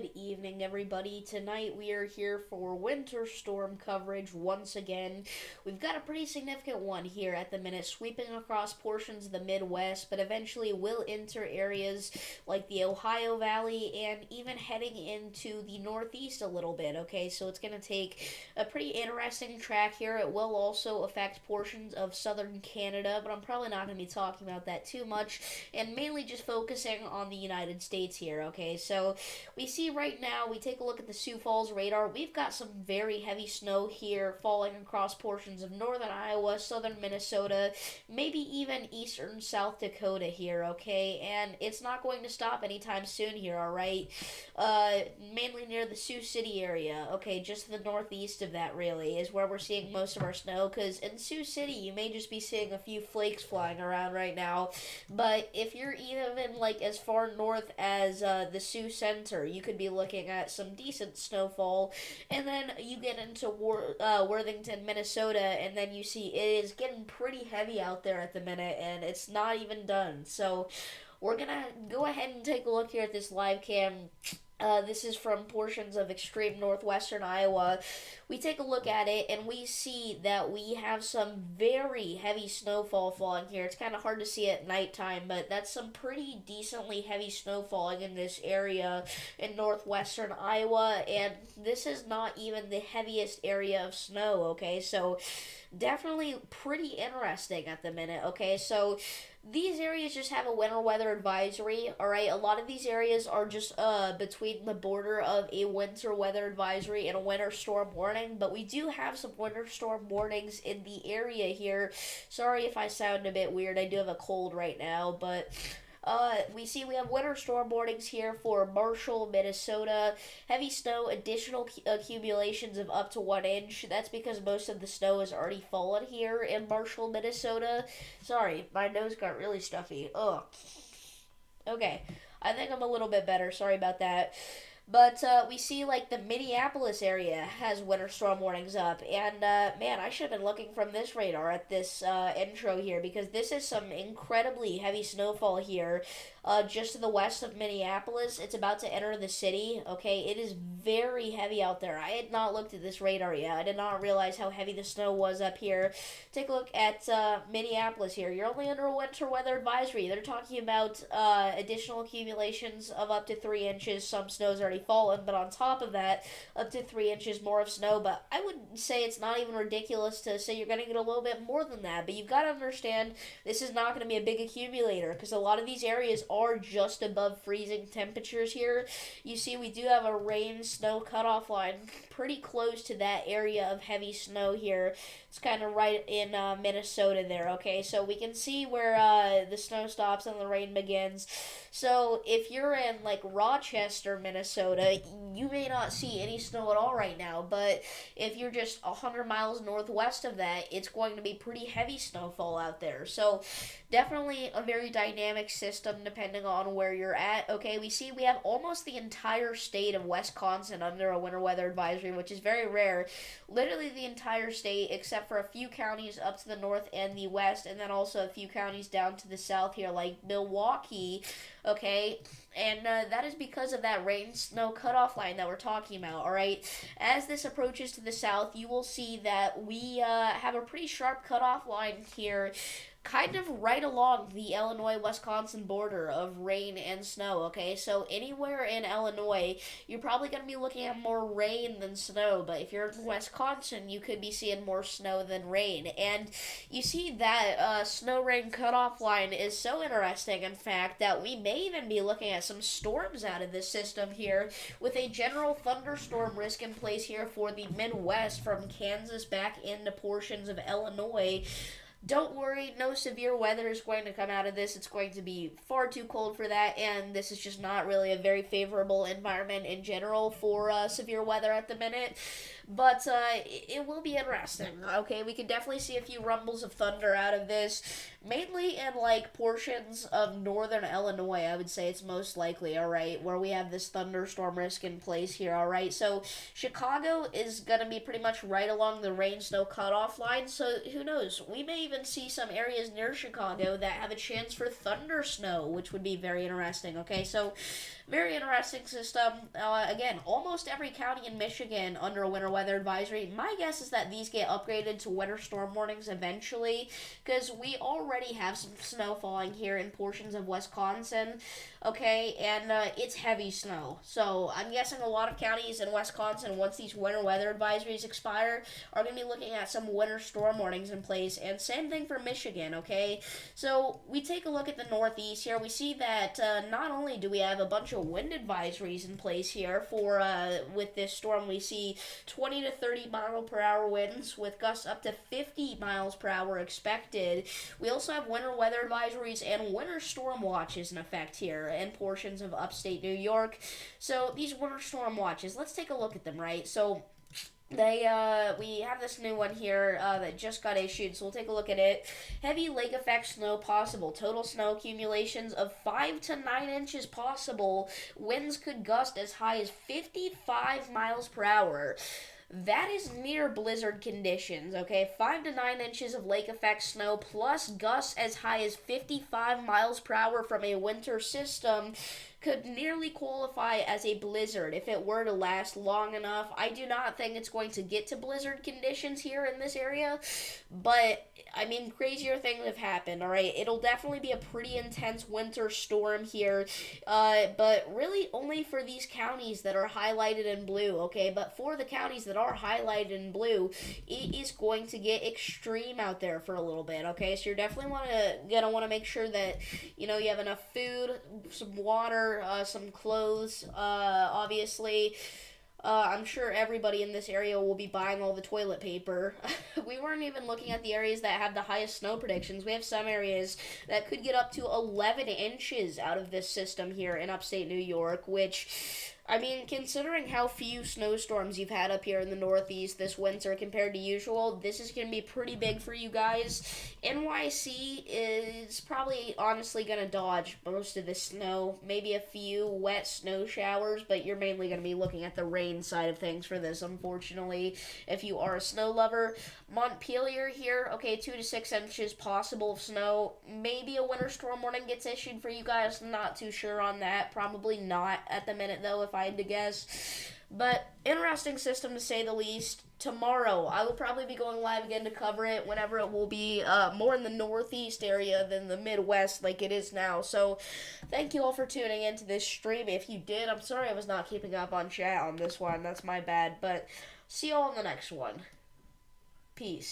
Good evening, everybody. Tonight we are here for winter storm coverage once again. We've got a pretty significant one here at the minute, sweeping across portions of the Midwest, but eventually will enter areas like the Ohio Valley and even heading into the Northeast a little bit. Okay, so it's going to take a pretty interesting track here. It will also affect portions of southern Canada, but I'm probably not going to be talking about that too much, and mainly just focusing on the United States here. Okay, so we see right now, we take a look at the Sioux Falls radar. We've got some very heavy snow here falling across portions of northern Iowa, southern Minnesota, maybe even eastern South Dakota here, okay? And it's not going to stop anytime soon here, alright? Mainly near the Sioux City area, okay? Just the northeast of that, really, is where we're seeing most of our snow, because in Sioux City, you may just be seeing a few flakes flying around right now, but if you're even, like, as far north as the Sioux Center, you could be looking at some decent snowfall, and then you get into Worthington, Minnesota, and then you see it is getting pretty heavy out there at the minute, and it's not even done. So we're gonna go ahead and take a look here at this live cam. This is from portions of extreme northwestern Iowa. We take a look at it and we see that we have some very heavy snowfall falling here. It's kind of hard to see at nighttime, but that's some pretty decently heavy snow falling in this area in northwestern Iowa, and this is not even the heaviest area of snow, okay? So definitely pretty interesting at the minute, okay? So these areas just have a winter weather advisory, alright? A lot of these areas are just between the border of a winter weather advisory and a winter storm warning, but we do have some winter storm warnings in the area here. Sorry if I sound a bit weird, I do have a cold right now, but we have winter storm warnings here for Marshall, Minnesota. Heavy snow, additional accumulations of up to 1 inch. That's because most of the snow has already fallen here in Marshall, Minnesota. Sorry, my nose got really stuffy. Ugh. Okay, I think I'm a little bit better. Sorry about that. But we see like the Minneapolis area has winter storm warnings up, and man, I should have been looking from this radar at this intro here, because this is some incredibly heavy snowfall here, just to the west of Minneapolis. It's about to enter the city. Okay, it is very heavy out there. I had not looked at this radar yet. I did not realize how heavy the snow was up here. Take a look at Minneapolis here. You're only under a winter weather advisory. They're talking about additional accumulations of up to 3 inches. Some snow's already fallen, but on top of that, up to 3 inches more of snow. But I would say it's not even ridiculous to say you're going to get a little bit more than that. But you've got to understand this is not going to be a big accumulator, because a lot of these areas are just above freezing temperatures here. You see, we do have a rain snow cutoff line pretty close to that area of heavy snow here. It's kind of right in Minnesota there, okay? So we can see where the snow stops and the rain begins. So if you're in like Rochester, Minnesota, you may not see any snow at all right now, but if you're just 100 miles northwest of that, it's going to be pretty heavy snowfall out there. So definitely a very dynamic system depending on where you're at. Okay, we see we have almost the entire state of Wisconsin under a winter weather advisory, which is very rare. Literally the entire state, except for a few counties up to the north and the west, and then also a few counties down to the south here, like Milwaukee. Okay, and that is because of that rain snow cutoff line that we're talking about. All right, as this approaches to the south, you will see that we have a pretty sharp cutoff line here, kind of right along the Illinois-Wisconsin border of rain and snow, okay? So anywhere in Illinois, you're probably going to be looking at more rain than snow, but if you're in Wisconsin, you could be seeing more snow than rain. And you see that snow-rain cutoff line is so interesting, in fact, that we may even be looking at some storms out of this system here, with a general thunderstorm risk in place here for the Midwest from Kansas back into portions of Illinois. Don't worry, no severe weather is going to come out of this. It's going to be far too cold for that, and this is just not really a very favorable environment in general for severe weather at the minute. But it will be interesting, okay? We can definitely see a few rumbles of thunder out of this, mainly in, like, portions of northern Illinois. I would say it's most likely, alright, where we have this thunderstorm risk in place here, alright? So Chicago is going to be pretty much right along the rain-snow cutoff line, so who knows? We may even see some areas near Chicago that have a chance for thunder snow, which would be very interesting. Okay, so very interesting system. Again, almost every county in Michigan under a winter weather advisory. My guess is that these get upgraded to winter storm warnings eventually, because we already have some snow falling here in portions of Wisconsin. Okay, and it's heavy snow. So I'm guessing a lot of counties in Wisconsin, once these winter weather advisories expire, are going to be looking at some winter storm warnings in place. And same thing for Michigan, okay? So we take a look at the Northeast here. We see that not only do we have a bunch of wind advisories in place here for with this storm, we see 20 to 30 mile per hour winds with gusts up to 50 miles per hour expected. We also have winter weather advisories and winter storm watches in effect here in portions of upstate New York. So these winter storm watches, let's take a look at them, right? So we have this new one here that just got issued, so we'll take a look at it. Heavy lake effect snow possible. Total snow accumulations of 5 to 9 inches possible. Winds could gust as high as 55 miles per hour. That is near blizzard conditions, okay? 5 to 9 inches of lake effect snow plus gusts as high as 55 miles per hour from a winter system could nearly qualify as a blizzard if it were to last long enough. I do not think it's going to get to blizzard conditions here in this area, but I mean, crazier things have happened, alright? It'll definitely be a pretty intense winter storm here, but really only for these counties that are highlighted in blue, okay? But for the counties that are highlighted in blue, it is going to get extreme out there for a little bit, okay? So you're definitely gonna want to make sure that, you know, you have enough food, some water, some clothes, obviously. I'm sure everybody in this area will be buying all the toilet paper. We weren't even looking at the areas that have the highest snow predictions. We have some areas that could get up to 11 inches out of this system here in upstate New York, which, I mean, considering how few snowstorms you've had up here in the Northeast this winter compared to usual, this is going to be pretty big for you guys. NYC is probably honestly going to dodge most of the snow, maybe a few wet snow showers, but you're mainly going to be looking at the rain side of things for this, unfortunately, if you are a snow lover. Montpelier here, okay, 2 to 6 inches possible of snow. Maybe a winter storm warning gets issued for you guys, not too sure on that. Probably not at the minute, though, if I had to guess. But interesting system to say the least. Tomorrow, I will probably be going live again to cover it whenever it will be more in the Northeast area than the Midwest like it is now. So, thank you all for tuning into this stream. If you did, I'm sorry I was not keeping up on chat on this one. That's my bad. But see you all in the next one. Peace.